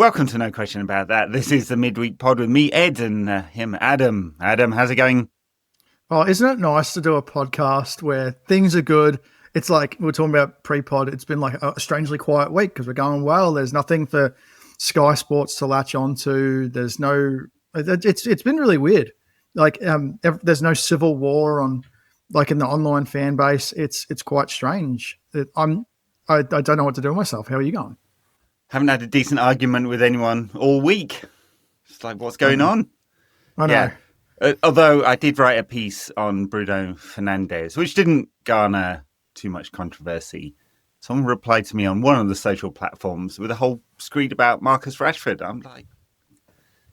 Welcome to No Question About That. This is the midweek pod with me, Ed, and him, Adam. Adam, how's it going? Oh, isn't it nice to do a podcast where things are good? It's like we were talking about pre-pod. It's been like a strangely quiet week because we're going well. There's nothing for Sky Sports to latch onto. There's no. It's been really weird. Like there's no civil war on, like in the online fan base. It's quite strange. I don't know what to do with myself. How are you going? Haven't had a decent argument with anyone all week. It's like, what's going on? I know. Yeah. Although I did write a piece on Bruno Fernandes, which didn't garner too much controversy. Someone replied to me on one of the social platforms with a whole screed about Marcus Rashford. I'm like,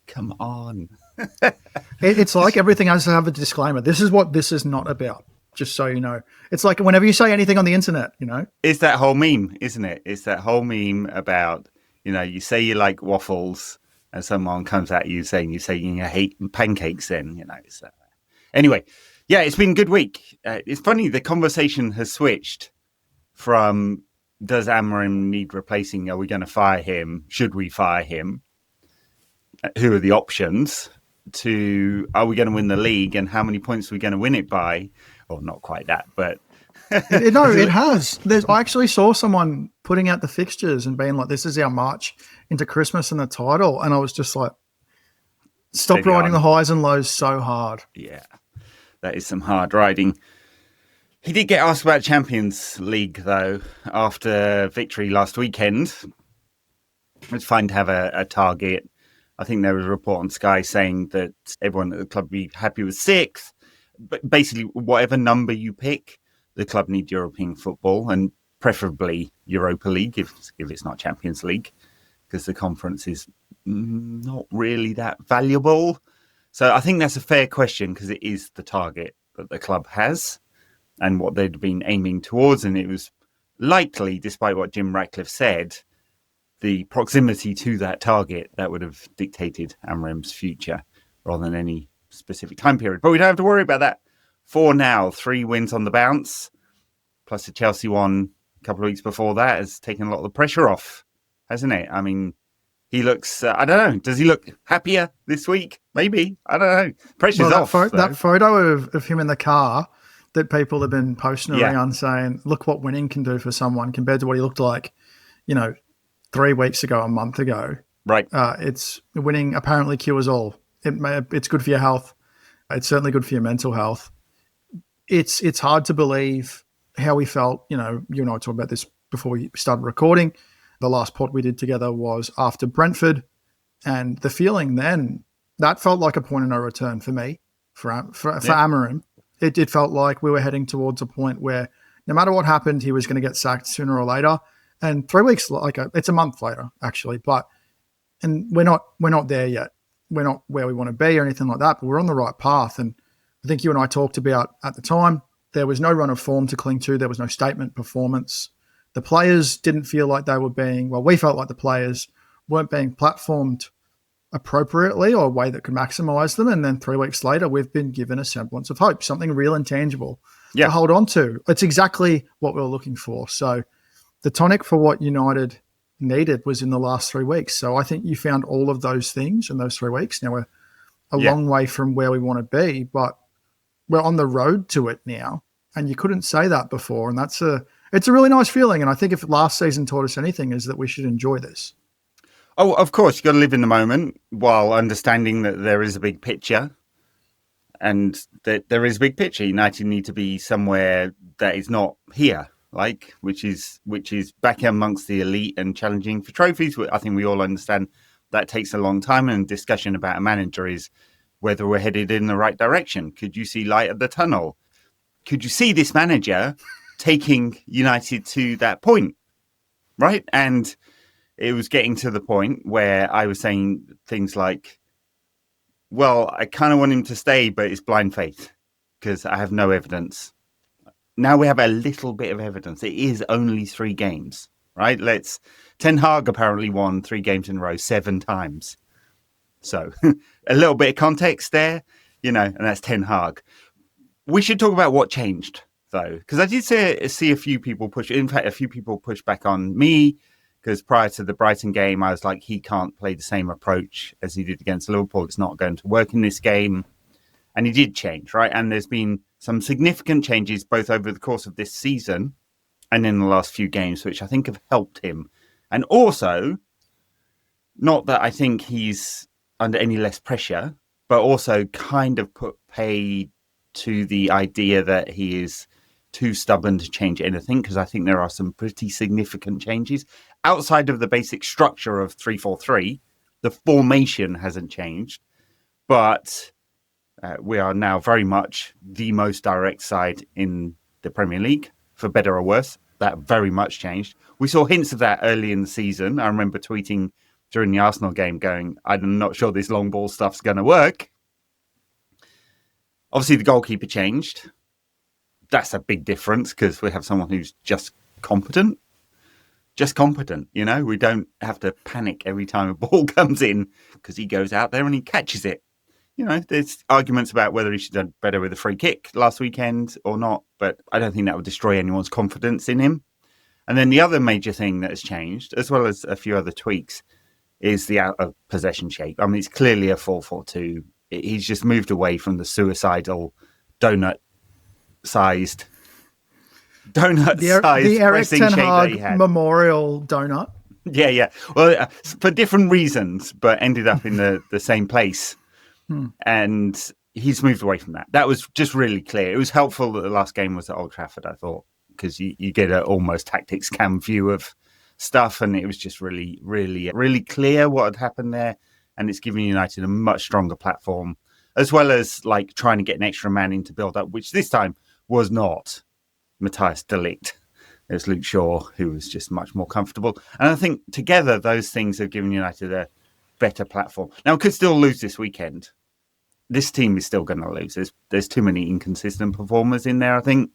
come on. It's like everything has to have a disclaimer. This is what this is not about. Just so you know, it's like whenever you say anything on the internet, It's that whole meme, isn't it? It's that whole meme about, you say you like waffles and someone comes at you saying you hate pancakes then, it's that. Anyway, yeah, it's been a good week. It's funny, the conversation has switched from, does Amorim need replacing? Are we going to fire him? Should we fire him? Who are the options? To, are we going to win the league and how many points are we going to win it by? Well, not quite that, but... No, it has. I actually saw someone putting out the fixtures and being like, this is our march into Christmas and the title. And I was just like, stop riding the highs and lows so hard. Yeah, that is some hard riding. He did get asked about Champions League, though, after victory last weekend. It's fine to have a target. I think there was a report on Sky saying that everyone at the club would be happy with 6th. But basically, whatever number you pick, the club need European football and preferably Europa League if it's not Champions League, because the conference is not really that valuable. So I think that's a fair question because it is the target that the club has and what they'd been aiming towards. And it was likely, despite what Jim Ratcliffe said, the proximity to that target that would have dictated Amorim's future rather than any specific time period. But we don't have to worry about that. 4 now, 3 wins on the bounce, plus the Chelsea one a couple of weeks before that has taken a lot of the pressure off, hasn't it? I mean, he looks, I don't know, does he look happier this week? Maybe. I don't know. Pressure's off. That photo of him in the car that people have been posting around saying, look what winning can do for someone compared to what he looked like, 3 weeks ago, a month ago. Right. It's winning apparently cures all. It's good for your health. It's certainly good for your mental health. It's hard to believe how we felt. You and I talked about this before we started recording. The last pod we did together was after Brentford, and the feeling then, that felt like a point of no return for me, for Amorim. It felt like we were heading towards a point where no matter what happened, he was going to get sacked sooner or later. And 3 weeks, it's a month later actually, and we're not there yet. We're not where we want to be or anything like that, but we're on the right path. And I think you and I talked about at the time, there was no run of form to cling to. There was no statement performance. The players didn't feel like they were we felt like the players weren't being platformed appropriately or a way that could maximize them. And then 3 weeks later, we've been given a semblance of hope, something real and tangible to hold on to. It's exactly what we were looking for. So the tonic for what United needed was in the last 3 weeks. So I think you found all of those things in those 3 weeks. Now we're a long way from where we want to be, but we're on the road to it now. And you couldn't say that before. And it's a really nice feeling. And I think if last season taught us anything is that we should enjoy this. Oh, of course, you've got to live in the moment while understanding that there is a big picture and that there is a big picture. United need to be somewhere that is not here. Which is back amongst the elite and challenging for trophies. I think we all understand that takes a long time, and discussion about a manager is whether we're headed in the right direction. Could you see light at the tunnel? Could you see this manager taking United to that point? Right? And it was getting to the point where I was saying things like, well, I kind of want him to stay, but it's blind faith because I have no evidence. Now we have a little bit of evidence. It is only 3 games, right? Ten Hag apparently won 3 games in a row 7 times. So a little bit of context there, and that's Ten Hag. We should talk about what changed, though, because I did see a few people push. In fact, a few people push back on me Because prior to the Brighton game, I was like, he can't play the same approach as he did against Liverpool. It's not going to work in this game. And he did change, right? And there's been some significant changes both over the course of this season and in the last few games, which I think have helped him. And also, not that I think he's under any less pressure, but also kind of put pay to the idea that he is too stubborn to change anything, because I think there are some pretty significant changes. Outside of the basic structure of 3-4-3, the formation hasn't changed, but we are now very much the most direct side in the Premier League, for better or worse. That very much changed. We saw hints of that early in the season. I remember tweeting during the Arsenal game going, I'm not sure this long ball stuff's going to work. Obviously, the goalkeeper changed. That's a big difference because we have someone who's just competent. Just competent, you know? We don't have to panic every time a ball comes in because he goes out there and he catches it. You know, there's arguments about whether he should have done better with a free kick last weekend or not, but I don't think that would destroy anyone's confidence in him. And then the other major thing that has changed, as well as a few other tweaks, is the out of possession shape. I mean, it's clearly a 4-4-2. He's just moved away from the suicidal donut-sized the Eric pressing Ten shape that he Hag had. Memorial donut. Yeah. Well, for different reasons, but ended up in the same place. And he's moved away from that. That was just really clear. It was helpful that the last game was at Old Trafford, I thought, because you get an almost tactics cam view of stuff, and it was just really, really, really clear what had happened there. And it's given United a much stronger platform, as well as like trying to get an extra man in to build up, which this time was not Matthias de Ligt. It was Luke Shaw, who was just much more comfortable. And I think together those things have given United a better platform. Now, we could still lose this weekend. This team is still going to lose. There's too many inconsistent performers in there, I think.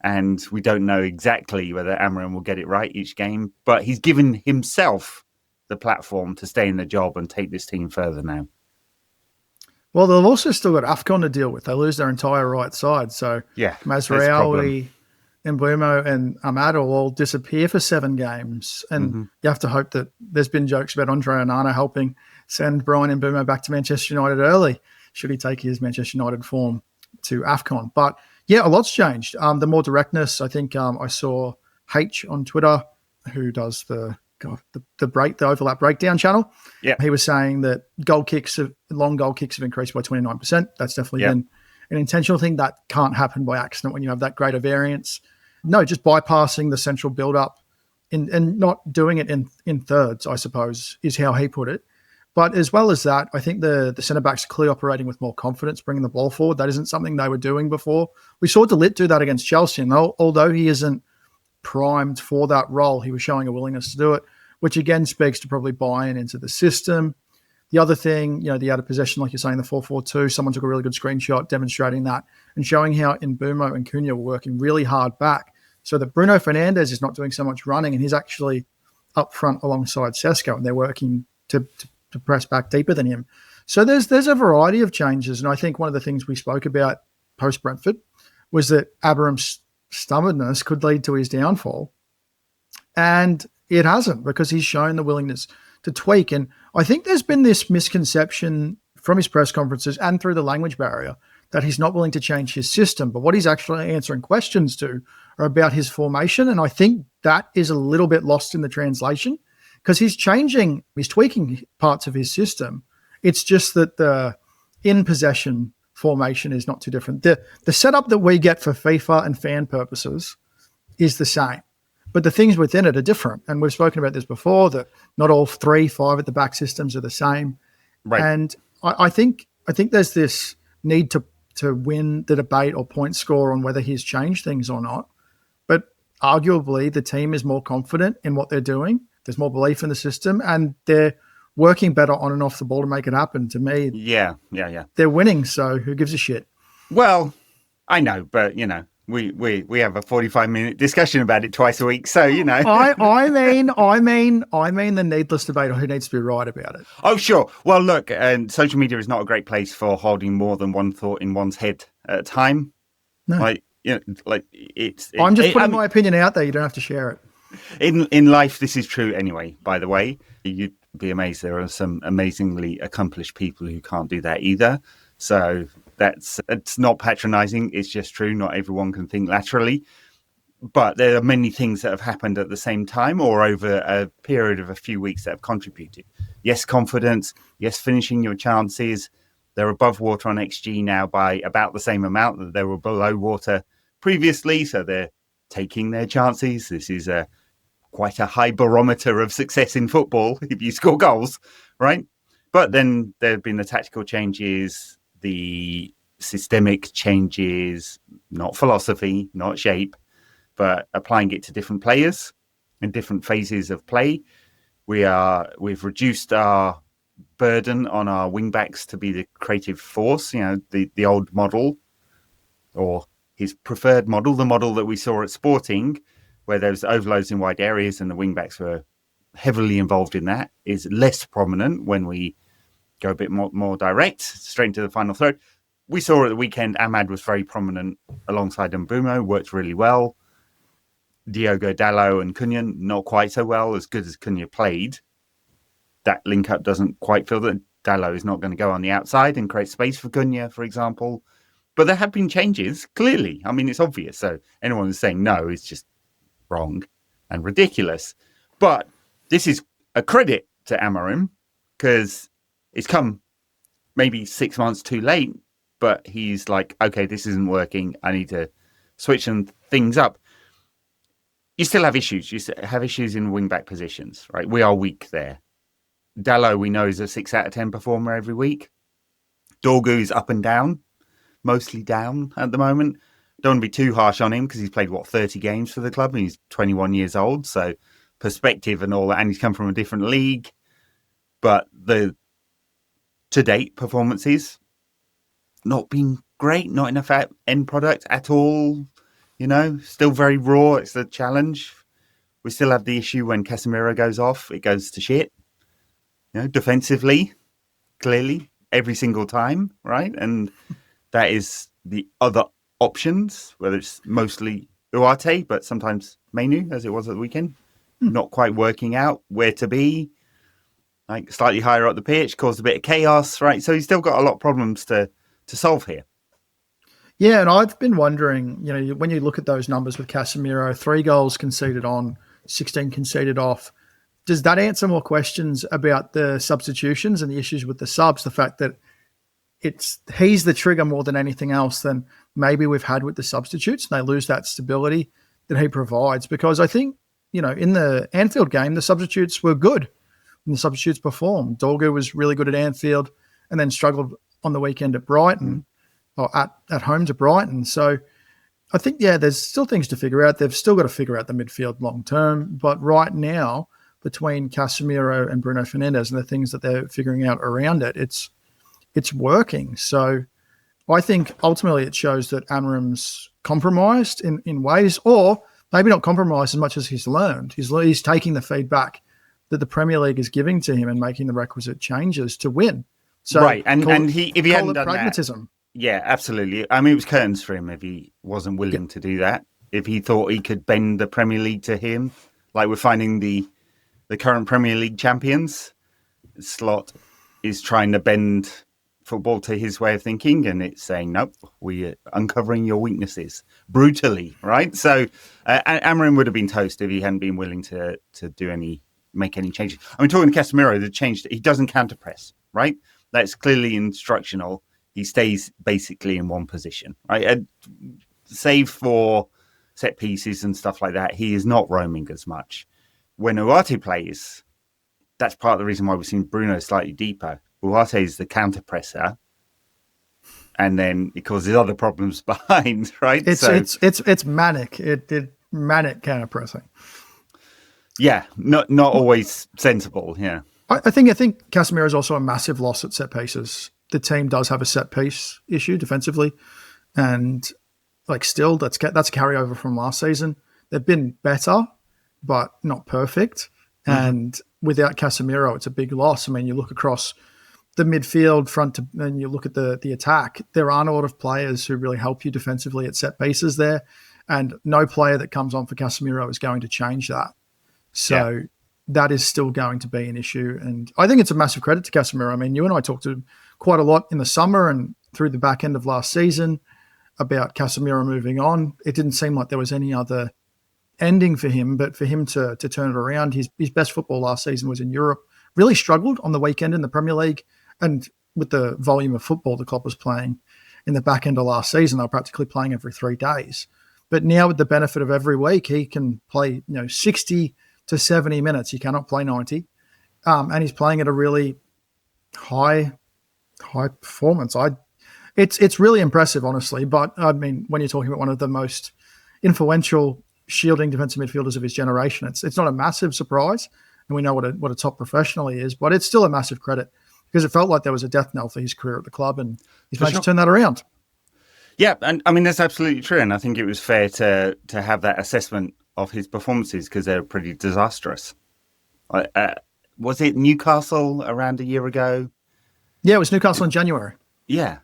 And we don't know exactly whether Amorim will get it right each game. But he's given himself the platform to stay in the job and take this team further now. Well, they've also still got AFCON to deal with. They lose their entire right side. So yeah, Masraoui, Mbeumo and Ahmad will all disappear for 7 games. And you have to hope that there's been jokes about Andre Onana helping send Brian Mbeumo back to Manchester United early, should he take his Manchester United form to AFCON. But yeah, a lot's changed. The more directness, I think I saw H on Twitter, who does the overlap breakdown channel. Yeah. He was saying that long goal kicks have increased by 29%. That's definitely been an intentional thing. That can't happen by accident when you have that greater variance. No, just bypassing the central build-up and not doing it in thirds, I suppose, is how he put it. But as well as that, I think the centre-backs are clearly operating with more confidence, bringing the ball forward. That isn't something they were doing before. We saw De Ligt do that against Chelsea, and although he isn't primed for that role, he was showing a willingness to do it, which again speaks to probably buying into the system. The other thing, the out of possession, like you're saying, the 4-4-2, someone took a really good screenshot demonstrating that and showing how Mbeumo and Cunha were working really hard back so that Bruno Fernandes is not doing so much running and he's actually up front alongside Sesko, and they're working to press back deeper than him. So there's a variety of changes, and I think one of the things we spoke about post-Brentford was that Amorim's stubbornness could lead to his downfall, and it hasn't, because he's shown the willingness to tweak. And I think there's been this misconception from his press conferences and through the language barrier that he's not willing to change his system, but what he's actually answering questions to are about his formation, and I think that is a little bit lost in the translation, because he's tweaking parts of his system. It's just that the in-possession formation is not too different. The setup that we get for FIFA and fan purposes is the same, but the things within it are different. And we've spoken about this before, that not all 3-5 at the back systems are the same. Right. And I think there's this need to win the debate or point score on whether he's changed things or not. But arguably, the team is more confident in what they're doing. There's more belief in the system, and they're working better on and off the ball to make it happen. To me, yeah, they're winning. So who gives a shit? Well, I know, but we have a 45-minute discussion about it twice a week. So I mean the needless debate on who needs to be right about it. Oh, sure. Well, look, and social media is not a great place for holding more than one thought in one's head at a time. No. I'm just putting my opinion out there. You don't have to share it. In life, this is true anyway, by the way. You'd be amazed. There are some amazingly accomplished people who can't do that either. So it's not patronizing. It's just true. Not everyone can think laterally. But there are many things that have happened at the same time or over a period of a few weeks that have contributed. Yes, confidence. Yes, finishing your chances. They're above water on XG now by about the same amount that they were below water previously. So they're taking their chances. This is quite a high barometer of success in football if you score goals, right? But then there have been the tactical changes, the systemic changes, not philosophy, not shape, but applying it to different players in different phases of play. We've reduced our burden on our wing-backs to be the creative force, the old model, or his preferred model, the model that we saw at Sporting, where there was overloads in wide areas and the wing-backs were heavily involved in that, is less prominent when we go a bit more direct, straight into the final third. We saw at the weekend, Ahmad was very prominent alongside Mbeumo, worked really well. Diogo Dalot and Cunha, not quite so well, as good as Cunha played. That link-up doesn't quite feel that Dalot is not going to go on the outside and create space for Cunha, for example. But there have been changes, clearly. I mean, it's obvious. So anyone who's saying no is just wrong and ridiculous. But this is a credit to Amorim because it's come maybe 6 months too late, but he's like, okay, this isn't working. I need to switch things up. You still have issues. You have issues in wing-back positions, right? We are weak there. Dalot, we know, is a 6 out of 10 performer every week. Dorgu is up and down, mostly down at the moment. Don't want to be too harsh on him because he's played, 30 games for the club and he's 21 years old. So perspective and all that. And he's come from a different league. But the to-date performances, not been great, not enough end product at all. Still very raw. It's a challenge. We still have the issue when Casemiro goes off, it goes to shit. Defensively, clearly, every single time, right? And that is the other options, whether it's mostly Ugarte, but sometimes Mainu, as it was at the weekend, not quite working out where to be, like slightly higher up the pitch, caused a bit of chaos, right? So he's still got a lot of problems to solve here. Yeah, and I've been wondering, when you look at those numbers with Casemiro, 3 goals conceded on, 16 conceded off, does that answer more questions about the substitutions and the issues with the subs? The fact that he's the trigger more than anything else than maybe we've had with the substitutes, and they lose that stability that he provides. Because I think, in the Anfield game, the substitutes were good and the substitutes performed. Dorgu was really good at Anfield and then struggled on the weekend at Brighton or at home to Brighton. So I think, there's still things to figure out. They've still got to figure out the midfield long term. But right now, between Casemiro and Bruno Fernandes and the things that they're figuring out around it, it's working. So I think ultimately it shows that Amorim's compromised in ways, or maybe not compromised as much as he's learned. He's taking the feedback that the Premier League is giving to him and making the requisite changes to win. So right, and if he hadn't done pragmatism. Yeah, absolutely. I mean, it was curtains for him if he wasn't willing to do that. If he thought he could bend the Premier League to him, like we're finding the current Premier League champions, Slot is trying to bend football to his way of thinking, and it's saying, nope, we're uncovering your weaknesses brutally, right? So Amorim would have been toast if he hadn't been willing to make any changes. I mean, talking to Casemiro, the change, he doesn't counter press, right? That's clearly instructional. He stays basically in one position, right? And save for set pieces and stuff like that, he is not roaming as much. When Ugarte plays, that's part of the reason why we've seen Bruno slightly deeper. Ugarte is the counter presser, and then it causes other problems behind, right? It's manic. It manic counter pressing. Yeah, not always sensible. Yeah, I think Casemiro is also a massive loss at set pieces. The team does have a set piece issue defensively, and still that's a carryover from last season. They've been better, but not perfect. Mm-hmm. And without Casemiro, it's a big loss. I mean, you look across the midfield front and you look at the attack, there aren't a lot of players who really help you defensively at set pieces there. And no player that comes on for Casemiro is going to change that. So that is still going to be an issue. And I think it's a massive credit to Casemiro. I mean, you and I talked to quite a lot in the summer and through the back end of last season about Casemiro moving on. It didn't seem like there was any other ending for him, but for him to turn it around, his best football last season was in Europe. Really struggled on the weekend in the Premier League, and with the volume of football the club was playing in the back end of last season, they were practically playing every 3 days. But now with the benefit of every week, he can play 60 to 70 minutes. He cannot play 90, and he's playing at a really high performance. It's really impressive, honestly. But I mean, when you're talking about one of the most influential shielding defensive midfielders of his generation, it's not a massive surprise, and we know what a top professional he is. But it's still a massive credit because it felt like there was a death knell for his career at the club, and he's managed to turn that around. Yeah, and I mean that's absolutely true, and I think it was fair to have that assessment of his performances because they're pretty disastrous. Was it Newcastle around a year ago? Yeah, it was Newcastle in January. Yeah,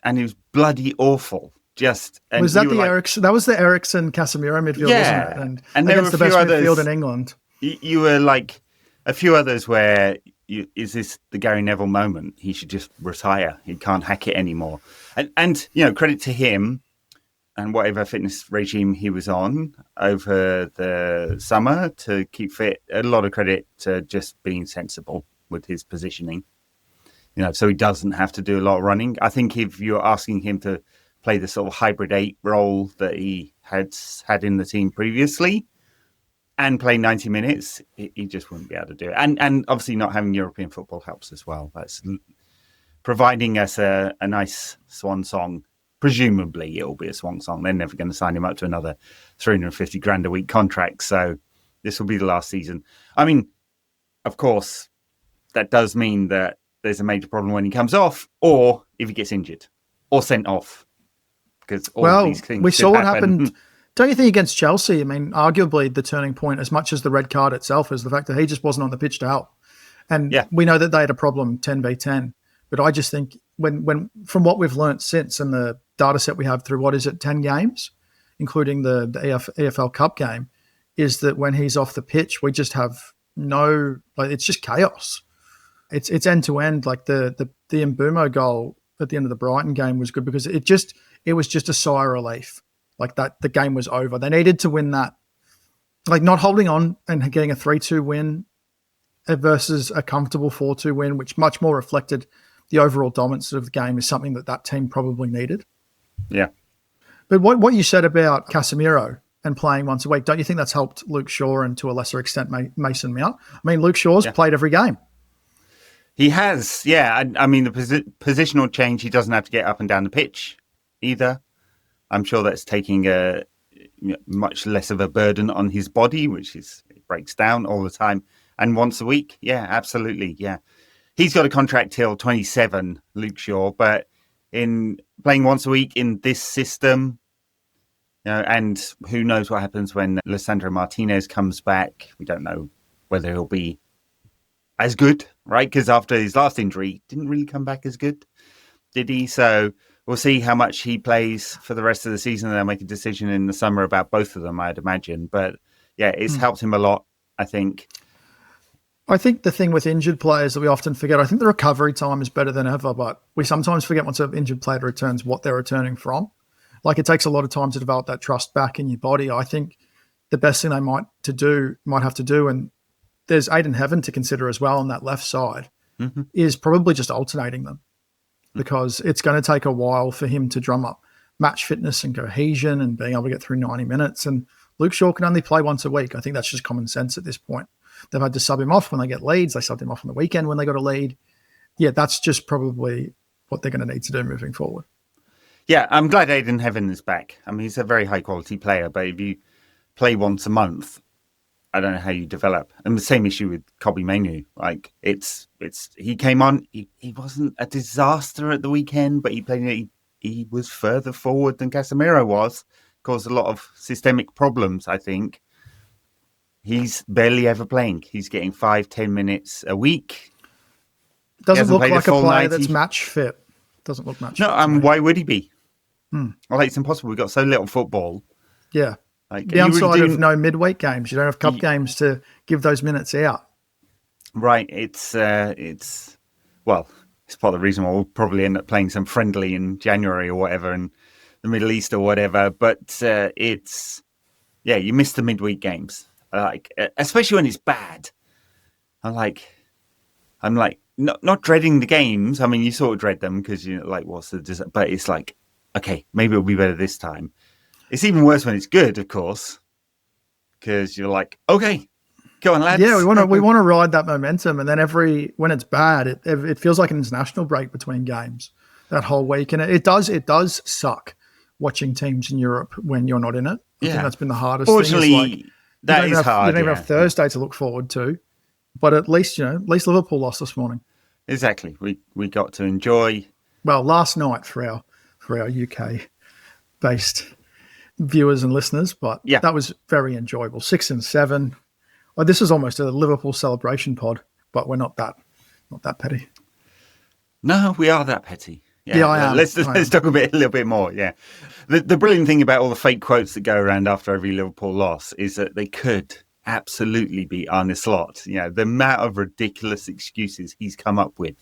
and it was bloody awful. Was that that was the Eriksen Casemiro midfield, wasn't it? And there against the best midfield in England. You were like a few others where is this the Gary Neville moment? He should just retire. He can't hack it anymore. And credit to him and whatever fitness regime he was on over the summer to keep fit. A lot of credit to just being sensible with his positioning. So he doesn't have to do a lot of running. I think if you're asking him to play the sort of hybrid 8 role that he had in the team previously and play 90 minutes, he just wouldn't be able to do it. And obviously not having European football helps as well. That's providing us a nice swan song. Presumably it'll be a swan song. They're never going to sign him up to another 350 grand a week contract. So this will be the last season. I mean, of course, that does mean that there's a major problem when he comes off or if he gets injured or sent off. Because these things we saw what happened. Don't you think against Chelsea? I mean, arguably the turning point, as much as the red card itself, is the fact that he just wasn't on the pitch to help. And we know that they had a problem 10v10. But I just think when from what we've learnt since and the data set we have through 10 games, including the EFL Cup game, is that when he's off the pitch, we just have it's just chaos. It's end to end. Like the Mbeumo goal at the end of the Brighton game was good because it was just a sigh of relief. Like that, the game was over. They needed to win that. Like not holding on and getting a 3-2 win versus a comfortable 4-2 win, which much more reflected the overall dominance of the game, is something that team probably needed. Yeah. But what you said about Casemiro and playing once a week, don't you think that's helped Luke Shaw and to a lesser extent Mason Mount? I mean, Luke Shaw's played every game. He has, yeah. I mean, the positional change, he doesn't have to get up and down the pitch either. I'm sure that's taking a much less of a burden on his body, it breaks down all the time. And once a week, yeah, absolutely, yeah. He's got a contract till 27, Luke Shaw, but in playing once a week in this system, and who knows what happens when Lisandro Martinez comes back. We don't know whether he'll be as good, right? Because after his last injury, didn't really come back as good, did he? So we'll see how much he plays for the rest of the season. They'll make a decision in the summer about both of them, I'd imagine. But yeah, it's helped him a lot, I think. I think the thing with injured players that we often forget, I think the recovery time is better than ever, but we sometimes forget once an injured player returns what they're returning from. Like it takes a lot of time to develop that trust back in your body. I think the best thing they might have to do, and there's Aiden Heaven to consider as well on that left side, is probably just alternating them, because it's going to take a while for him to drum up match fitness and cohesion and being able to get through 90 minutes. And Luke Shaw can only play once a week. I think that's just common sense at this point. They've had to sub him off when they get leads. They subbed him off on the weekend when they got a lead. Yeah, that's just probably what they're going to need to do moving forward. Yeah, I'm glad Aiden Heaven is back. I mean, he's a very high-quality player, but if you play once a month, I don't know how you develop. And the same issue with Kobbie Mainoo. Like, he came on, he wasn't a disaster at the weekend, but he was further forward than Casemiro was. Caused a lot of systemic problems, I think. He's barely ever playing. He's getting 5-10 minutes a week. Doesn't look like a player that's match fit. Doesn't look match fit. No, why would he be? Well, it's impossible. We've got so little football. Yeah. Like The downside of no midweek games. You don't have cup games to give those minutes out. Right. It's part of the reason why we'll probably end up playing some friendly in January or whatever in the Middle East or whatever. But you miss the midweek games, like especially when it's bad. I'm like not dreading the games. I mean, you sort of dread them because you're like, what's the? But it's like, okay, maybe it'll be better this time. It's even worse when it's good, of course, because you're like, okay. Go on, lads. Yeah, we want to ride that momentum, and then when it's bad, it feels like an international break between games that whole week, and it does suck watching teams in Europe when you're not in it. I think that's been the hardest Fortunately, thing. that is hard. You don't even have Thursday to look forward to, but at least Liverpool lost this morning. Exactly, we got to enjoy. Well, last night for our UK based viewers and listeners, but that was very enjoyable. 6 and 7. Well, this is almost a Liverpool celebration pod, but we're not that petty. No, we are that petty. Yeah, I am. Let's talk a little bit more. Yeah, the brilliant thing about all the fake quotes that go around after every Liverpool loss is that they could absolutely be Arne Slot. The amount of ridiculous excuses he's come up with.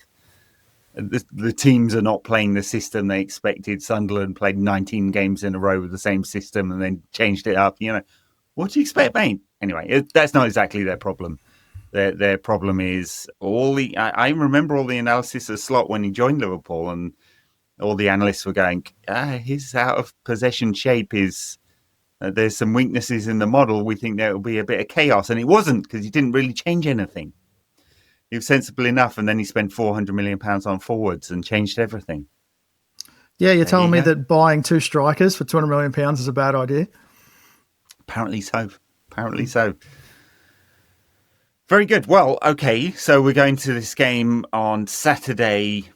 The teams are not playing the system they expected. Sunderland played 19 games in a row with the same system and then changed it up. What do you expect, mate? Anyway, that's not exactly their problem. Their problem is I remember all the analysis of Slot when he joined Liverpool, and all the analysts were going, his out of possession shape is there's some weaknesses in the model. We think there will be a bit of chaos, and it wasn't because he didn't really change anything. He was sensible enough, and then he spent £400 million on forwards and changed everything. Yeah, you're telling me that buying 2 strikers for £200 million is a bad idea? Apparently so. Very good. Well, okay. So we're going to this game on Saturday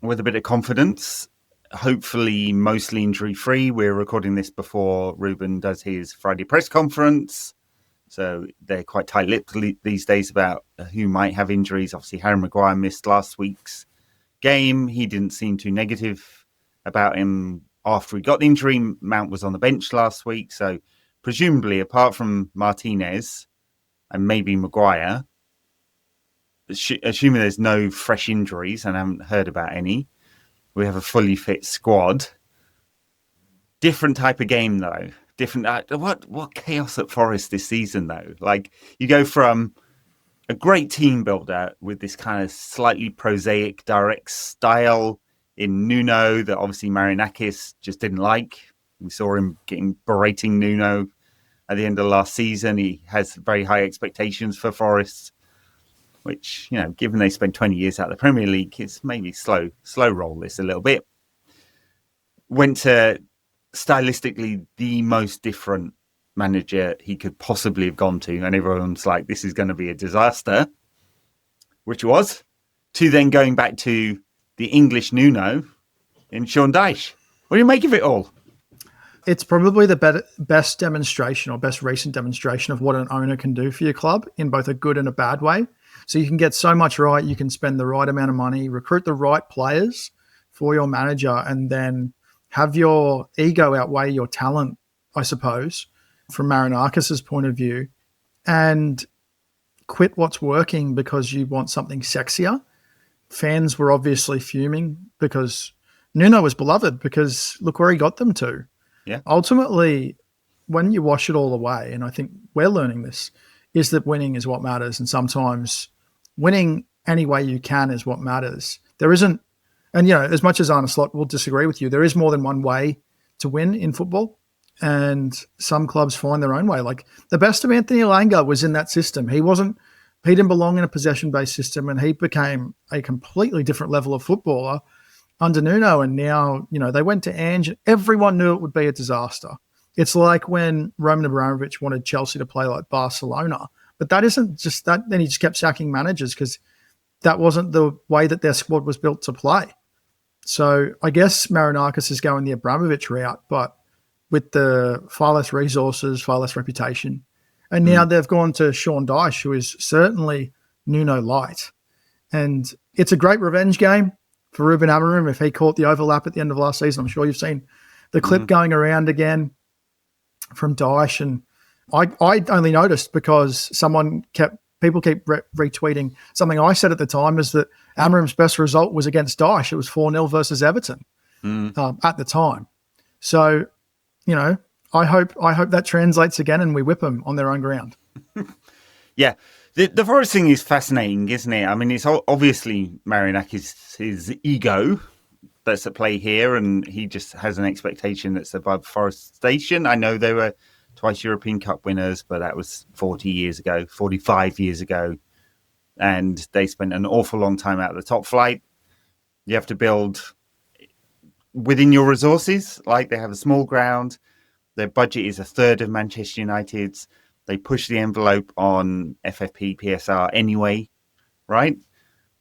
with a bit of confidence. Hopefully, mostly injury-free. We're recording this before Rúben does his Friday press conference. So they're quite tight-lipped these days about who might have injuries. Obviously, Harry Maguire missed last week's game. He didn't seem too negative about him after he got the injury. Mount was on the bench last week. So presumably, apart from Martinez and maybe Maguire, assuming there's no fresh injuries, and I haven't heard about any, we have a fully fit squad. Different type of game, though. Different. What chaos at Forest this season, though? Like, you go from a great team builder with this kind of slightly prosaic, direct style in Nuno that obviously Marinakis just didn't like. We saw him berating Nuno at the end of last season. He has very high expectations for Forest, which, given they spent 20 years out of the Premier League, it's maybe slow roll this a little bit. Went to stylistically the most different manager he could possibly have gone to, and everyone's like, this is going to be a disaster, which it was, to then going back to the English Nuno in Sean Dyche. What do you make of it all? It's probably the best demonstration or best recent demonstration of what an owner can do for your club in both a good and a bad way. So you can get so much right. You can spend the right amount of money, recruit the right players for your manager, and then have your ego outweigh your talent, I suppose, from Marinakis' point of view, and quit what's working because you want something sexier. Fans were obviously fuming because Nuno was beloved because look where he got them to. Yeah. Ultimately, when you wash it all away, and I think we're learning this, is that winning is what matters. And sometimes winning any way you can is what matters. There isn't, and as much as Arne Slot will disagree with you, there is more than one way to win in football. And some clubs find their own way. Like the best of Anthony Elanga was in that system. He didn't belong in a possession-based system, and he became a completely different level of footballer under Nuno. And now, they went to Ange. Everyone knew it would be a disaster. It's like when Roman Abramovich wanted Chelsea to play like Barcelona, but that isn't just that. Then he just kept sacking managers because that wasn't the way that their squad was built to play. So I guess Marinakis is going the Abramovich route, but with the far less resources, far less reputation. And now they've gone to Sean Dyche, who is certainly Nuno light. And it's a great revenge game for Rúben Amorim if he caught the overlap at the end of last season. I'm sure you've seen the clip going around again. from Daesh, and I only noticed because people keep retweeting something I said at the time, is that Amorim's best result was against Daesh. It was 4-0 versus Everton at the time. So, I hope that translates again and we whip them on their own ground. Yeah. The Forest thing is fascinating, isn't it? I mean, it's obviously Marinakis' ego that's at play here, and he just has an expectation that's above Forest station. I know they were twice European Cup winners, but that was 45 years ago. And they spent an awful long time out of the top flight. You have to build within your resources. Like, they have a small ground. Their budget is a third of Manchester United's. They push the envelope on FFP, PSR anyway, right?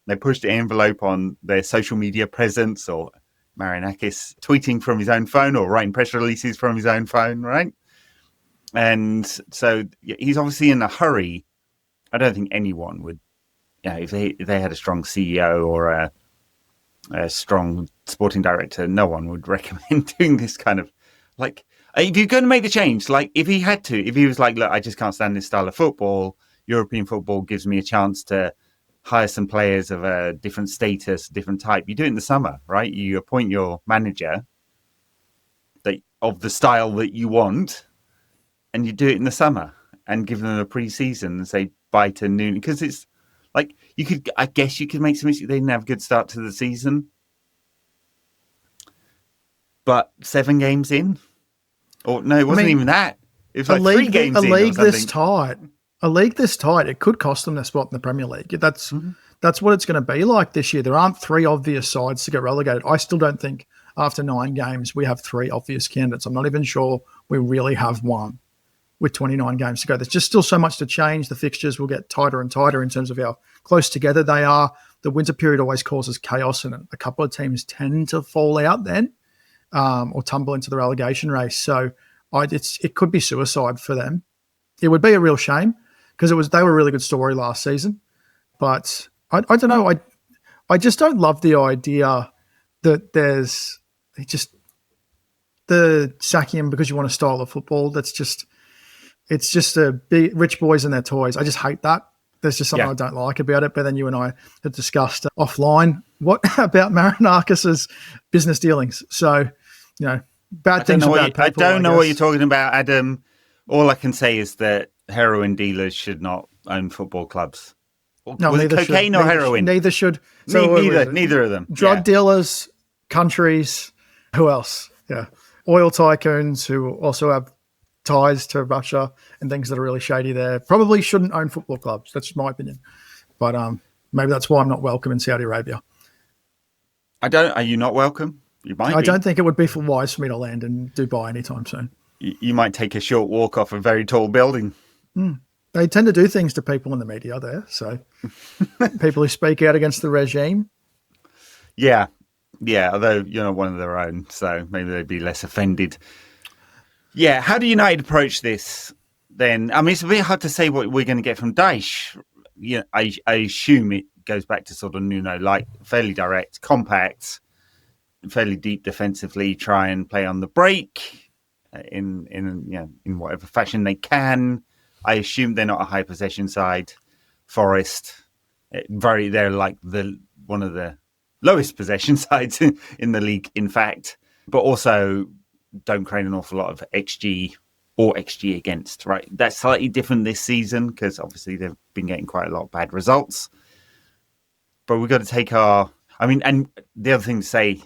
They push the envelope on their social media presence, or Marinakis tweeting from his own phone or writing press releases from his own phone, right? And so he's obviously in a hurry. I don't think anyone would, if they had a strong CEO or a strong sporting director, no one would recommend doing this kind of, like, if you're going to make the change, like if he was like, look, I just can't stand this style of football. European football gives me a chance to hire some players of a different status, different type. You do it in the summer, right? You appoint your manager of the style that you want, and you do it in the summer and give them a pre-season and say bye to noon, because it's like I guess you could make some. They didn't have a good start to the season, but 7 games in. Or no, it wasn't even that. It was like 3 games in. A league this tight, it could cost them their spot in the Premier League. That's what it's going to be like this year. There aren't 3 obvious sides to get relegated. I still don't think after 9 games we have 3 obvious candidates. I'm not even sure we really have one with 29 games to go. There's just still so much to change. The fixtures will get tighter and tighter in terms of how close together they are. The winter period always causes chaos, and a couple of teams tend to fall out then. Or tumble into the relegation race. So it could be suicide for them. It would be a real shame, because they were a really good story last season. But I don't know. I just don't love the idea that there's just the sacking him because you want a style of football. It's just a big rich boys and their toys. I just hate that. There's just something I don't like about it. But then you and I had discussed offline what about Marinakis' business dealings. So, bad things about people. I don't know what you're talking about, Adam. All I can say is that heroin dealers should not own football clubs. No, was it cocaine or heroin? Neither should. Neither of them. Drug dealers, countries, who else? Yeah. Oil tycoons who also have ties to Russia and things that are really shady there probably shouldn't own football clubs. That's my opinion. But maybe that's why I'm not welcome in Saudi Arabia. Are you not welcome? You might be. I don't think it would be wise for me to land in Dubai anytime soon. You might take a short walk off a very tall building. They tend to do things to people in the media there. So people who speak out against the regime. Yeah. Although you're not one of their own, so maybe they'd be less offended. Yeah. How do United approach this then? I mean, it's a bit hard to say what we're going to get from Daesh. I assume it goes back to sort of like fairly direct, compact, fairly deep defensively, try and play on the break in whatever fashion they can. I assume they're not a high possession side. Forest, they're like one of the lowest possession sides in the league, in fact, but also don't create an awful lot of XG or XG against, right? That's slightly different this season because obviously they've been getting quite a lot of bad results. But we've got to take and the other thing to say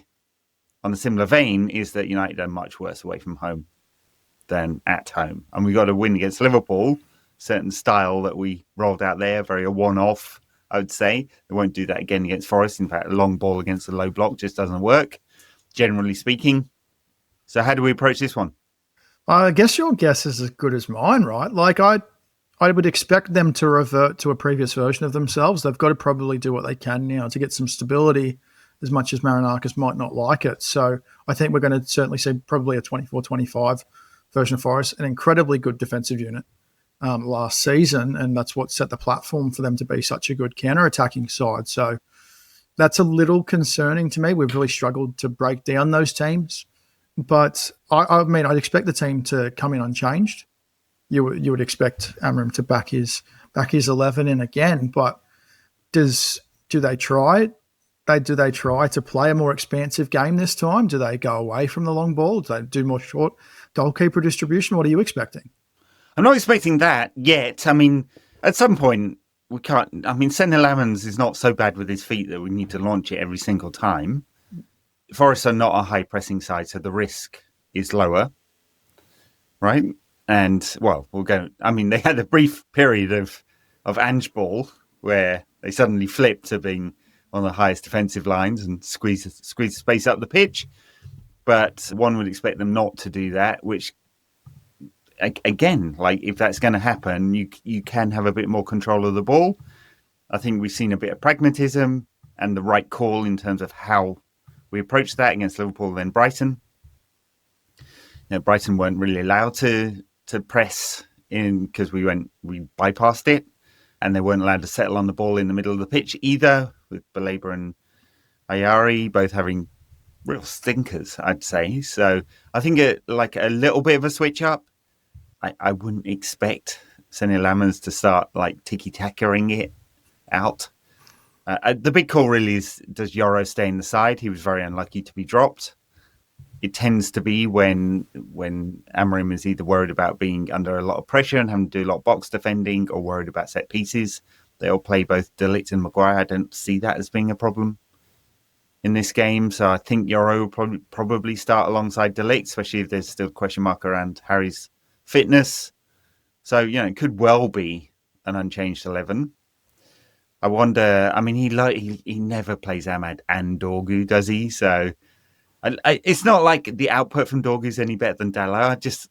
on a similar vein is that United are much worse away from home than at home. And we've got to win against Liverpool, certain style that we rolled out there, very a one-off, I would say. They won't do that again against Forest. In fact, a long ball against a low block just doesn't work, generally speaking. So how do we approach this one? I guess your guess is as good as mine, right? Like I would expect them to revert to a previous version of themselves. They've got to probably do what they can now to get some stability, as much as Marinakis might not like it. So I think we're going to certainly see probably a 24-25 version of Forest, an incredibly good defensive unit last season, and that's what set the platform for them to be such a good counter-attacking side. So that's a little concerning to me. We've really struggled to break down those teams But I mean, I'd expect the team to come in unchanged. You would expect Amorim to back his 11 in again, but do they try it? Do they try to play a more expansive game this time? Do they go away from the long ball? Do they do more short goalkeeper distribution? What are you expecting? I'm not expecting that yet. I mean, at some point, we can't. I mean, Senna Lamans is not so bad with his feet that we need to launch it every single time. Forest are not a high pressing side, so the risk is lower, right? And, well, we'll go. I mean, they had a brief period of Ange ball where they suddenly flipped to being on the highest defensive lines and squeeze space up the pitch. But one would expect them not to do that, which, again, like if that's going to happen, you can have a bit more control of the ball. I think we've seen a bit of pragmatism and the right call in terms of how we approached that against Liverpool, then Brighton. Brighton weren't really allowed to press in because we bypassed it, and they weren't allowed to settle on the ball in the middle of the pitch either, with Baleba and Ayari both having real stinkers, I'd say. So I think a little bit of a switch up. I wouldn't expect Senna Lamans to start like tiki-takaing it out. The big call really is, does Yoro stay in the side? He was very unlucky to be dropped. It tends to be when Amorim is either worried about being under a lot of pressure and having to do a lot of box defending, or worried about set pieces. They'll play both De Ligt and Maguire. I don't see that as being a problem in this game. So I think Yoro will probably start alongside De Ligt, especially if there's still a question mark around Harry's fitness. So, it could well be an unchanged 11. I wonder, I mean, he never plays Ahmad and Dorgu, does he? So it's not like the output from Dorgu is any better than Dalot. I'm just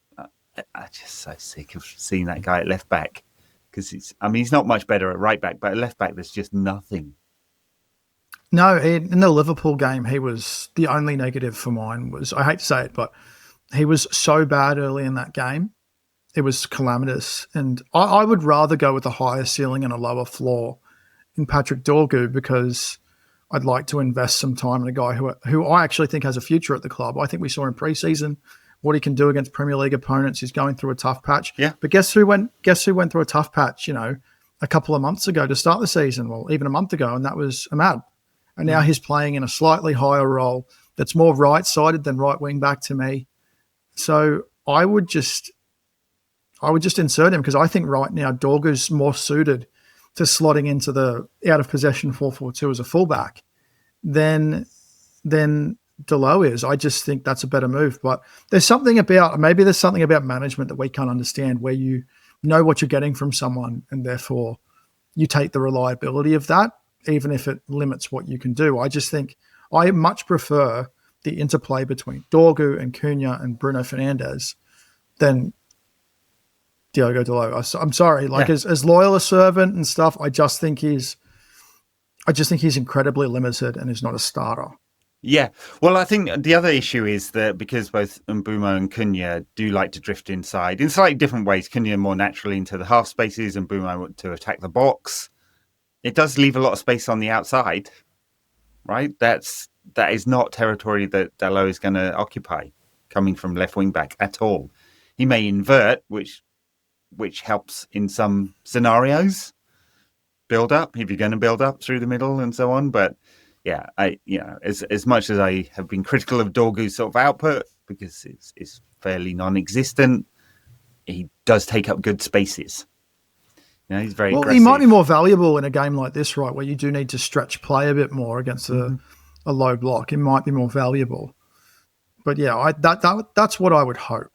so sick of seeing that guy at left back, because he's not much better at right back, but at left back there's just nothing. No, in the Liverpool game, he was the only negative for mine. I hate to say it, but he was so bad early in that game. It was calamitous, and I would rather go with a higher ceiling and a lower floor in Patrick Dorgu, because I'd like to invest some time in a guy who I actually think has a future at the club. I think we saw in pre-season what he can do against Premier League opponents. He's going through a tough patch. Yeah. But guess who went through a tough patch, a couple of months ago to start the season, well, even a month ago, and that was Ahmad. And now he's playing in a slightly higher role that's more right-sided than right wing back to me. So I would just insert him, because I think right now Dorgu's more suited to slotting into the out of possession 4-4-2 as a fullback than Dalot is. I just think that's a better move. But there's something about management that we can't understand, where you know what you're getting from someone and therefore you take the reliability of that, even if it limits what you can do. I just think I much prefer the interplay between Dorgu and Cunha and Bruno Fernandes than Diogo Dalot. I'm sorry, as loyal a servant and stuff, I just think he's incredibly limited and is not a starter. Yeah. Well, I think the other issue is that because both Mbeumo and Cunha do like to drift inside in slightly different ways, Cunha more naturally into the half spaces and Mbeumo to attack the box, it does leave a lot of space on the outside, right? That is not territory that Dalot is going to occupy coming from left wing back at all. He may invert, which helps in some scenarios, build up if you're going to build up through the middle and so on. But yeah, as much as I have been critical of Dorgu's sort of output, because it's fairly non-existent, he does take up good spaces. He's very aggressive. He might be more valuable in a game like this, right, where you do need to stretch play a bit more against a low block. It might be more valuable. But yeah, that's what I would hope.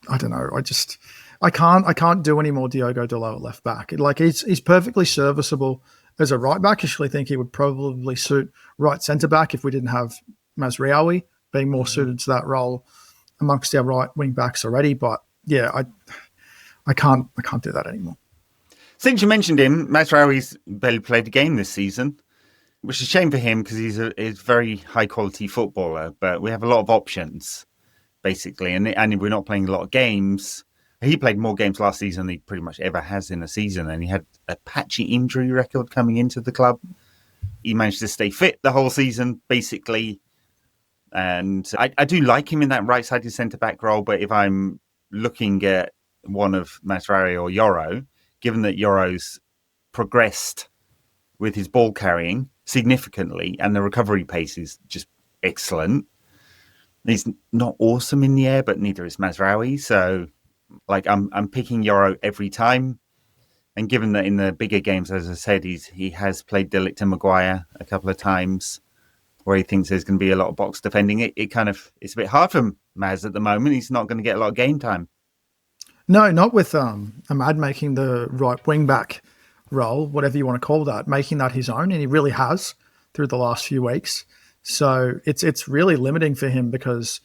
I don't know. I can't do any more Diogo Dalot at left back. He's perfectly serviceable as a right back. I actually think he would probably suit right centre back if we didn't have Mazraoui being more suited to that role amongst our right wing backs already. But yeah, I can't do that anymore. Since you mentioned him, Mazraoui's barely played a game this season, which is a shame for him because he's a very high quality footballer. But we have a lot of options, basically, and we're not playing a lot of games. He played more games last season than he pretty much ever has in a season, and he had a patchy injury record coming into the club. He managed to stay fit the whole season, basically And I do like him in that right-sided centre-back role, but if I'm looking at one of Managerial or Yoro, given that Yoro's progressed with his ball carrying significantly and the recovery pace is just excellent, he's not awesome in the air, but neither is Mazraoui. So, like, I'm picking Yoro every time. And given that in the bigger games, as I said, he has played De Ligt and Maguire a couple of times, where he thinks there's going to be a lot of box defending. It's a bit hard for Maz at the moment. He's not going to get a lot of game time. No, not with Ahmad making the right wing back role, whatever you want to call that, making that his own, and he really has through the last few weeks. So it's really limiting for him because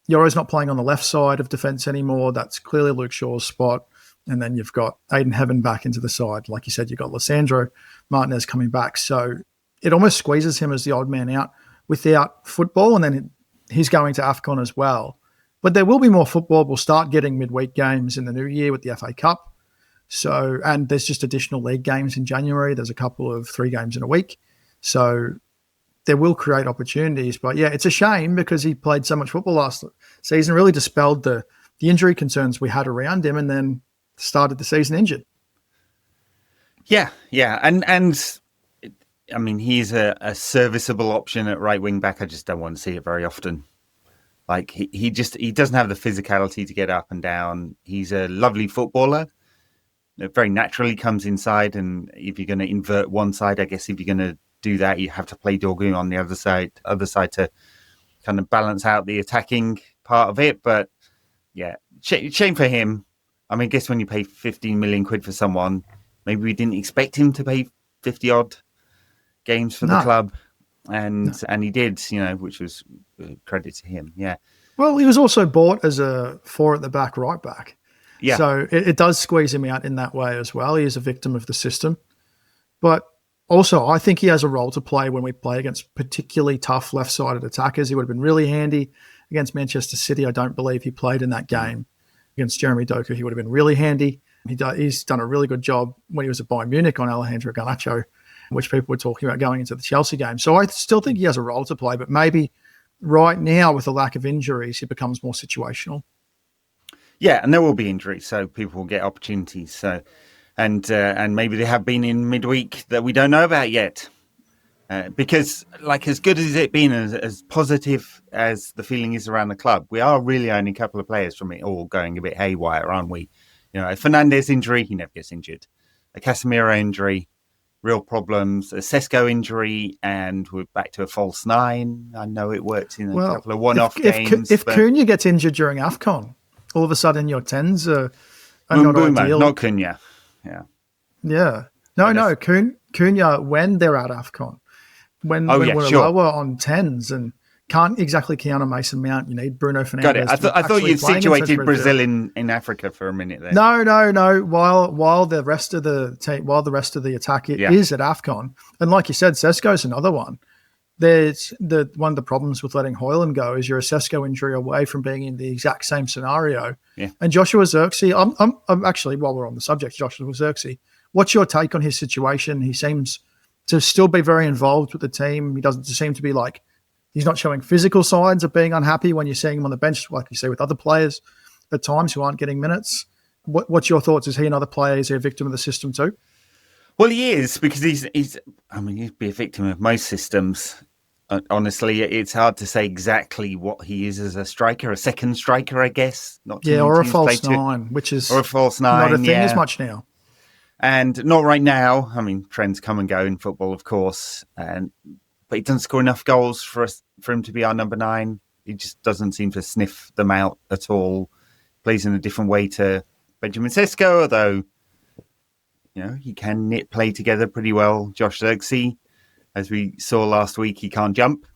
Yoro's not playing on the left side of defence anymore. That's clearly Luke Shaw's spot. And then you've got Aiden Heaven back into the side. Like you said, you've got Lissandro Martinez coming back. So it almost squeezes him as the odd man out without football. And then he's going to AFCON as well. But there will be more football. We'll start getting midweek games in the new year with the FA Cup. So, and there's just additional league games in January. There's a couple of 3 games in a week. So there will create opportunities. But yeah, it's a shame because he played so much football last season, really dispelled the injury concerns we had around him, and then started the season injured. Yeah. And I mean, he's a serviceable option at right wing back. I just don't want to see it very often. Like he doesn't have the physicality to get up and down. He's a lovely footballer. It very naturally comes inside, and if you're going to invert one side, I guess if you're going to do that, you have to play Dorgu on the other side to kind of balance out the attacking part of it. But yeah, shame for him. I mean, I guess when you pay 15 million quid for someone, maybe we didn't expect him to pay 50 odd games for the club. And he did, which was credit to him. Yeah. Well, he was also bought as a 4 at the back right back. Yeah. So it does squeeze him out in that way as well. He is a victim of the system. But also, I think he has a role to play when we play against particularly tough left-sided attackers. He would have been really handy against Manchester City. I don't believe he played in that game against Jeremy Doku. He would have been really handy. He's done a really good job when he was at Bayern Munich on Alejandro Garnacho, which people were talking about going into the Chelsea game. So I still think he has a role to play, but maybe right now with the lack of injuries, he becomes more situational. Yeah, and there will be injuries, so people will get opportunities. So, and maybe they have been in midweek that we don't know about yet. Because, like, as good as it been, as positive as the feeling is around the club, we are really only a couple of players from it all going a bit haywire, aren't we? A Fernandes injury, he never gets injured. A Casemiro injury, real problems. A Sesko injury, and we're back to a false 9. I know it worked in a couple of one-off games. If Cunha gets injured during AFCON, all of a sudden your 10s are not ideal. Not Cunha. Yeah. Yeah. No. Cunha when they're at AFCON. When we're lower on 10s and can't exactly count on Mason Mount. You need Bruno Fernandes. Got it. I thought you'd situated Brazil in Africa for a minute there. No. While the rest of the attack is at AFCON, and like you said, Sesko's another one. There's one of the problems with letting Højlund go is you're a Sesko injury away from being in the exact same scenario. Yeah. And Joshua Zirkzee, I'm actually, while we're on the subject, Joshua Zirkzee, what's your take on his situation? He seems to still be very involved with the team. He doesn't seem to be like, he's not showing physical signs of being unhappy when you're seeing him on the bench, like you see with other players at times who aren't getting minutes. What's your thoughts? Is he another player? Is he a victim of the system too? Well, he is, because he'd be a victim of most systems. Honestly, it's hard to say exactly what he is as a striker, a second striker, I guess. Or a false 9, which is or a false 9, not a thing as much now. And not right now. I mean, trends come and go in football, of course. But he doesn't score enough goals for him to be our number 9. He just doesn't seem to sniff them out at all. Plays in a different way to Benjamin Sesko, although he can play together pretty well. Josh Zirkzee, as we saw last week, he can't jump,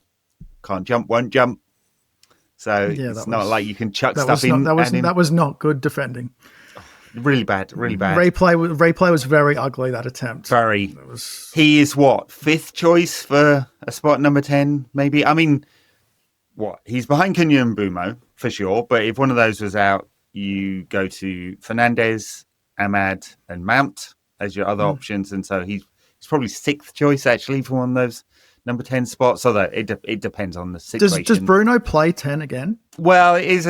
won't jump. So it's not like you can chuck stuff in. That was not good defending. Really bad. Replay was very ugly, that attempt. Very. He is what? 5th choice for a spot number 10, maybe? I mean, what? He's behind Cunha and Bumo, for sure. But if one of those was out, you go to Fernandes, Ahmad, and Mount as your other options. And so he's probably 6th choice, actually, for one of those number 10 spots, although it depends on the situation. Does Bruno play 10 again? Well, it is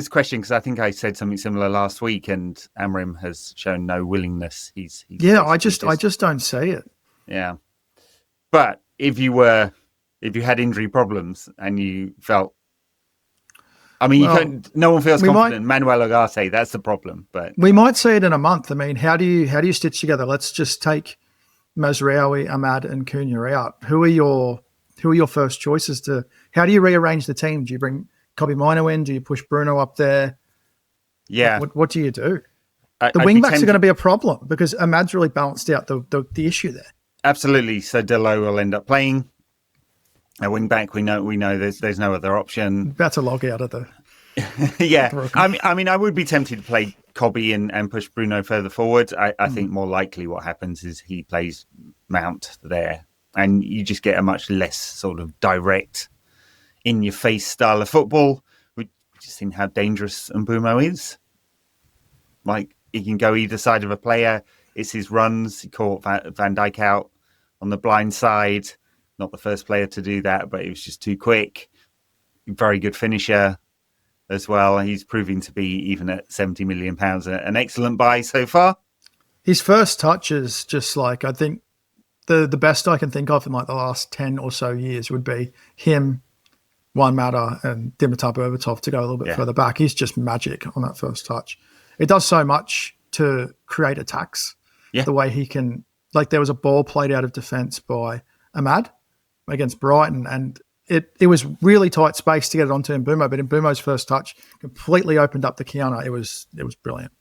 a question, because I think I said something similar last week, and Amorim has shown no willingness. He's I just don't see it. Yeah. But if you had injury problems and you felt, I mean, no one feels confident. Manuel Ugarte, that's the problem. But we might see it in a month. I mean, how do you stitch together? Let's just take Mazraoui, Ahmad, and Cunha out. Who are your first choices to? How do you rearrange the team? Do you bring Kobbie Mainoo in? Do you push Bruno up there? Yeah. What do you do? The wing backs are going to be a problem, because Ahmad's really balanced out the issue there. Absolutely. So Delo will end up playing a wing back. We know there's no other option. About to log out of the. Yeah. I mean, I would be tempted to play Kobbie and push Bruno further forward. I think more likely what happens is he plays Mount there, and you just get a much less sort of direct, in-your-face style of football. We just seen how dangerous Mbeumo is. Like, he can go either side of a player. It's his runs. He caught Van Dijk out on the blind side. Not the first player to do that, but he was just too quick. Very good finisher as well. He's proving to be, even at £70 million, an excellent buy so far. His first touch is just like, I think the best I can think of in like the last 10 or so years would be him, Juan Mata, and Dimitar Berbatov to go a little bit further back. He's just magic on that first touch. It does so much to create attacks. Yeah. The way he can, like, there was a ball played out of defence by Ahmad against Brighton, and it was really tight space to get it onto Mbeumo, but Mbeumo's first touch completely opened up the counter. It was brilliant.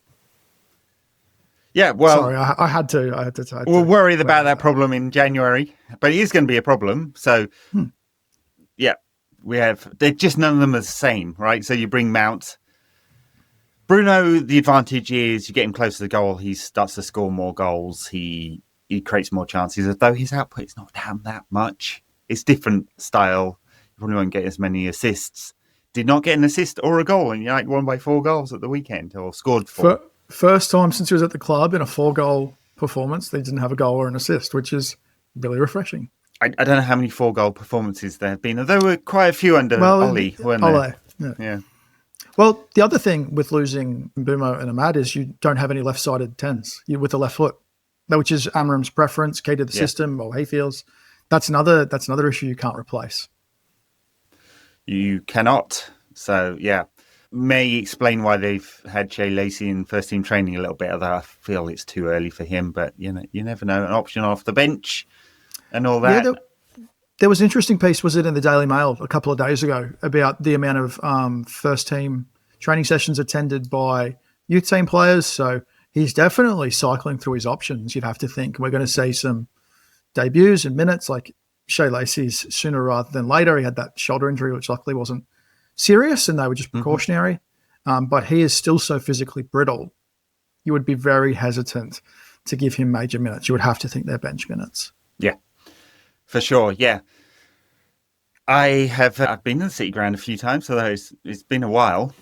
Yeah, well, sorry, I had to. We're worried about that problem in January, but it is going to be a problem. So, yeah, they're just none of them are the same, right? So you bring Mount. Bruno, the advantage is you get him closer to the goal. He starts to score more goals. He creates more chances, although his output is not that much. It's different style. You probably won't get as many assists. Did not get an assist or a goal, and United won by 4 goals at the weekend, or scored 4. First time since he was at the club in a 4-goal performance, they didn't have a goal or an assist, which is really refreshing. I don't know how many 4-goal performances there have been. There were quite a few under Ollie, weren't there? Yeah. Well, the other thing with losing Mbeumo and Ahmad is you don't have any left-sided 10s with the left foot, which is Amorim's preference, key to the system, or he feels. That's another issue you can't replace. You cannot. So, yeah. May explain why they've had Jay Lacey in first-team training a little bit, although I feel it's too early for him. But, you never know. An option off the bench and all that. Yeah, there was an interesting piece, was it in the Daily Mail a couple of days ago, about the amount of first-team training sessions attended by youth team players. So he's definitely cycling through his options. You'd have to think we're going to see some debuts and minutes, like Shea Lacey's sooner rather than later. He had that shoulder injury, which luckily wasn't serious, and they were just precautionary. But he is still so physically brittle. You would be very hesitant to give him major minutes. You would have to think they're bench minutes. Yeah, for sure. Yeah. I've been in the City Ground a few times, so it's been a while.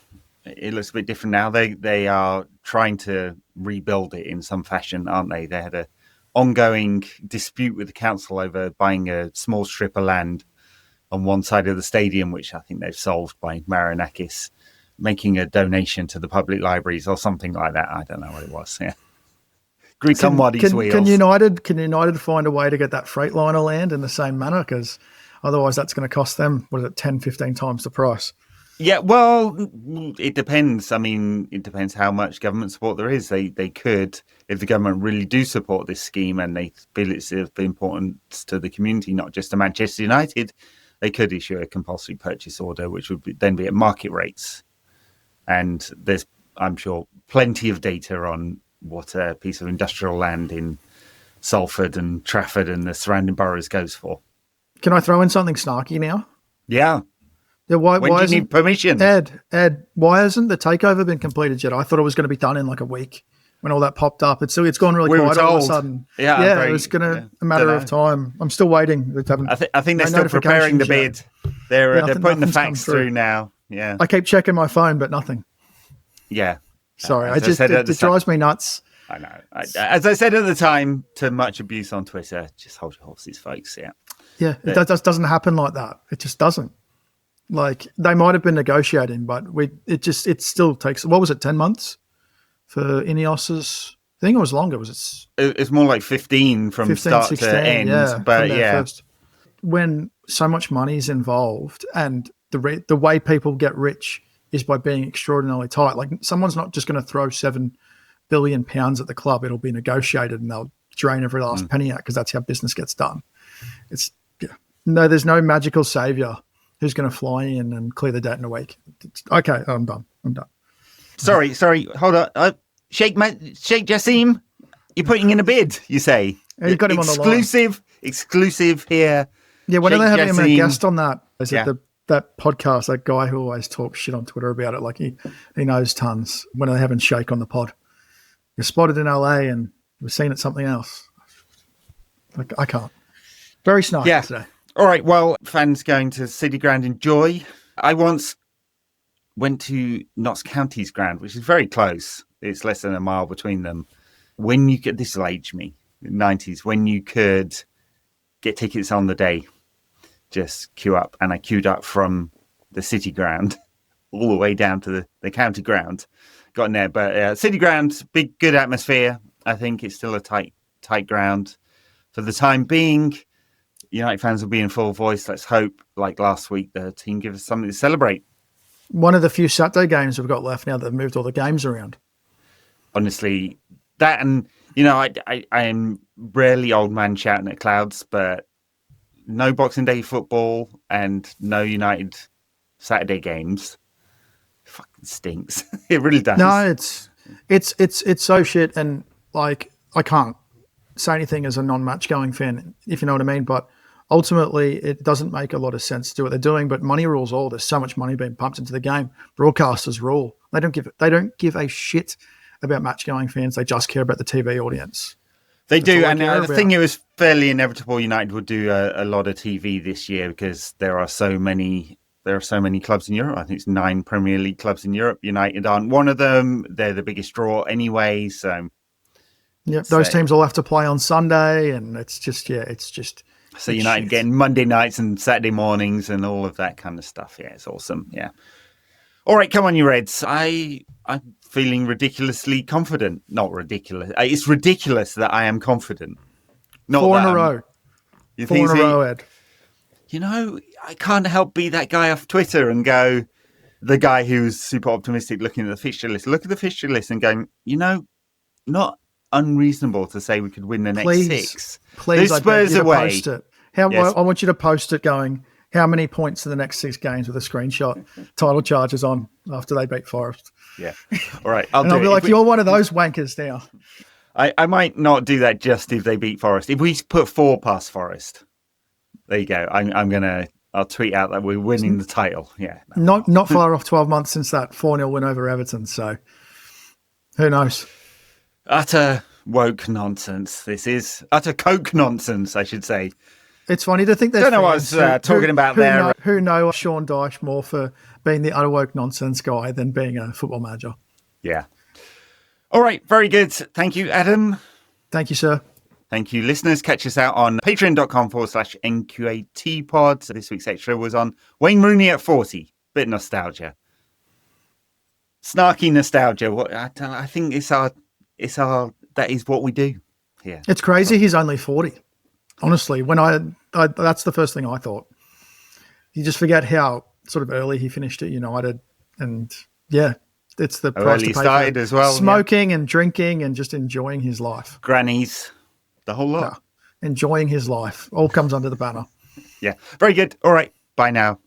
It looks a bit different now. They are trying to rebuild it in some fashion, aren't they? They had a ongoing dispute with the council over buying a small strip of land on one side of the stadium, which I think they've solved by Marinakis making a donation to the public libraries or something like that. I don't know what it was. Yeah. Greek on Waddy's wheels. Can United find a way to get that Freightliner land in the same manner? Because otherwise that's going to cost them, 10, 15 times the price. Yeah, well, it depends. I mean, it depends how much government support there is. They could, if the government really do support this scheme and they feel it's of importance to the community, not just to Manchester United, they could issue a compulsory purchase order, which would then be at market rates. And there's, I'm sure, plenty of data on what a piece of industrial land in Salford and Trafford and the surrounding boroughs goes for. Can I throw in something snarky now? Yeah. Why do you need permission? Ed, why hasn't the takeover been completed yet? I thought it was going to be done in like a week when all that popped up. It's gone really quiet all of a sudden. Yeah, it was a matter of time. I'm still waiting. I think they're still preparing the bid. They're putting the facts through now. Yeah. I keep checking my phone, but nothing. Yeah. Sorry, it drives me nuts. I know. As I said at the time, to much abuse on Twitter, just hold your horses, folks. Yeah. Yeah, it doesn't happen like that. It just doesn't. Like, they might have been negotiating, but it still takes, what was it, 10 months for Ineos's thing, or was it longer? It's more like 15 from 15, start 16, to end. yeah, But yeah. first. When so much money is involved and the way people get rich is by being extraordinarily tight. Like, someone's not just going to throw £7 billion at the club. It'll be negotiated and they'll drain every last penny out because that's how business gets done. No, there's no magical savior who's going to fly in and clear the debt in a week. Okay, I'm done. Sorry, hold on. Sheikh Jassim, you're putting in a bid, you say? Yeah, you got him on the line. Exclusive here. Yeah, when are they having him a guest on that? Is it that podcast, that guy who always talks shit on Twitter about it, like he knows tons. When are they having Sheikh on the pod? You're spotted in LA and we're seeing it something else. Like, I can't. Very snarky today. All right, well, fans going to City Ground, enjoy. I once went to Notts County's ground, which is very close. It's less than a mile between them. When you could, this will age me, 90s, when you could get tickets on the day, just queue up. And I queued up from the City Ground all the way down to the county ground. Got in there, but City Ground, big, good atmosphere. I think it's still a tight ground for the time being. United fans will be in full voice. Let's hope, like last week, the team give us something to celebrate. One of the few Saturday games we've got left now that have moved all the games around. Honestly, that, and I am rarely old man shouting at clouds, but no Boxing Day football and no United Saturday games fucking stinks. It really does. No, it's so shit, and like, I can't say anything as a non-match going fan, if you know what I mean, but ultimately it doesn't make a lot of sense to do what they're doing. But money rules all. There's so much money being pumped into the game. Broadcasters rule. They don't give a shit about match going fans. They just care about the TV audience. They do, and I think it was fairly inevitable United would do a lot of TV this year because there are so many clubs in Europe. I think it's 9 Premier League clubs in Europe. United aren't one of them. They're the biggest draw anyway. So, yeah, those teams all have to play on Sunday, and it's just. So United getting Monday nights and Saturday mornings and all of that kind of stuff. Yeah, it's awesome. Yeah. All right, come on, you Reds. I'm feeling ridiculously confident. Not ridiculous. It's ridiculous that I am confident. Not 4 in a row. You 4 in a row, Ed. I can't help be that guy off Twitter and go, the guy who's super optimistic looking at the fixture list. Look at the fixture list and going, not unreasonable to say we could win the next 6. Please, those Spurs away. Post it. I want you to post it going, how many points in the next 6 games with a screenshot, title charges on after they beat Forest. Yeah. All right. I'll be like, you're one of those wankers now. I might not do that just if they beat Forest. If we put 4 past Forest, there you go. I'll tweet out that we're winning the title. Yeah. Not far off 12 months since that 4-0 win over Everton. So who knows? Utter woke nonsense. This is utter coke nonsense, I should say. It's funny to think that. Don't know what I was talking about there. Who know Sean Dyche more for being the utter woke nonsense guy than being a football manager. Yeah. All right. Very good. Thank you, Adam. Thank you, sir. Thank you, listeners. Catch us out on patreon.com/NQAT pod. So this week's extra was on Wayne Rooney at 40. Bit nostalgia. Snarky nostalgia. I think that is what we do here. It's crazy. He's only 40. Honestly, when that's the first thing I thought. You just forget how sort of early he finished at United, and yeah, it's the price early to pay started for as well. Smoking and drinking and just enjoying his life. Grannies, the whole lot. Yeah. Enjoying his life all comes under the banner. Yeah, very good. All right, bye now.